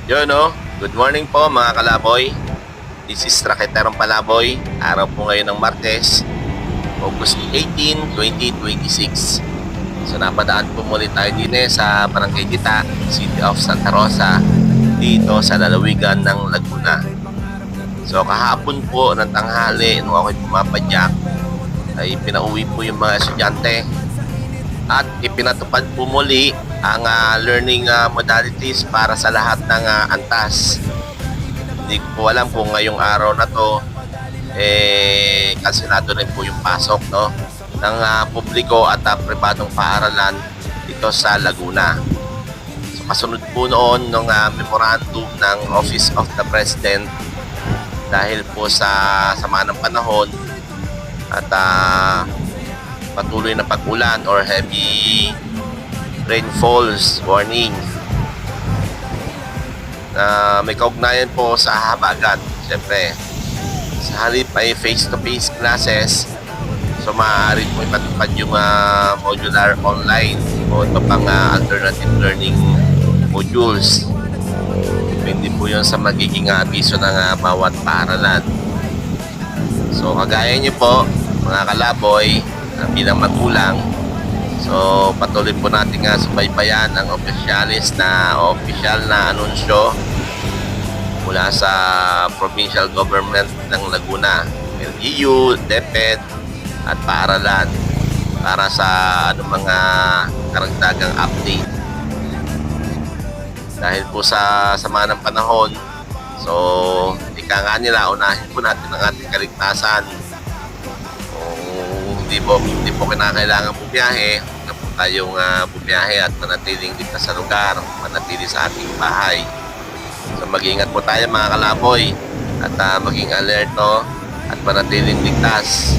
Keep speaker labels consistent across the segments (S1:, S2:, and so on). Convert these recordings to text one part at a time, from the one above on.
S1: Yun no, good morning po mga kalaboy. This is Raketerong Palaboy. Araw po ngayon ng Martes, August 18, 2026. So napadaan po muli tayo din sa Barangay Dita, City of Santa Rosa, dito sa lalawigan ng Laguna. So kahapon po ng tanghali, nung ako'y pumapadyak, ay pinauwi po yung mga estudyante at ipinatupad po muli ang learning modalities para sa lahat ng antas. Hindi ko po alam kung ngayong araw na to kanselado rin po yung pasok ng publiko at pribadong paaralan dito sa Laguna. So, kasunod po noon ng memorandum ng Office of the President dahil po sa sama ng panahon at patuloy na pag-ulan or heavy rainfalls warning na may kaugnayan po sa habagat. Siyempre, sa halip ay face-to-face classes, so maaari po ipatupad yung modular online o ito pang alternative learning modules. Depende po yun sa magiging abiso ng bawat paaralan. So kagaya nyo po mga kalaboy, bilang magulang, so patuloy po natin subaybayan ang official na anunsyo mula sa provincial government ng Laguna, LGU, DepEd at paaralan para sa mga karagdagang update. Dahil po sa sama ng panahon, so ika nga nila, unahin po natin ang ating kaligtasan. Hindi po kinakailangan bumiyahe, na po tayong bumiyahe at manatiling ligtas sa lugar, manatili sa ating bahay. So mag-iingat po tayo mga kalaboy at maging alerto at manatiling ligtas.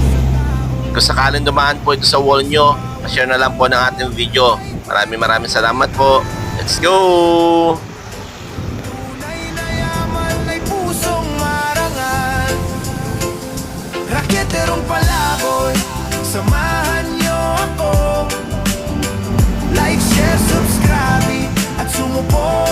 S1: Kung sakaling dumaan po ito sa wall nyo, share na lang po ng ating video. Maraming salamat po. Let's go!
S2: Raketerong Palaboy, samahan niyo ako. Like, share, subscribe at sumuporta.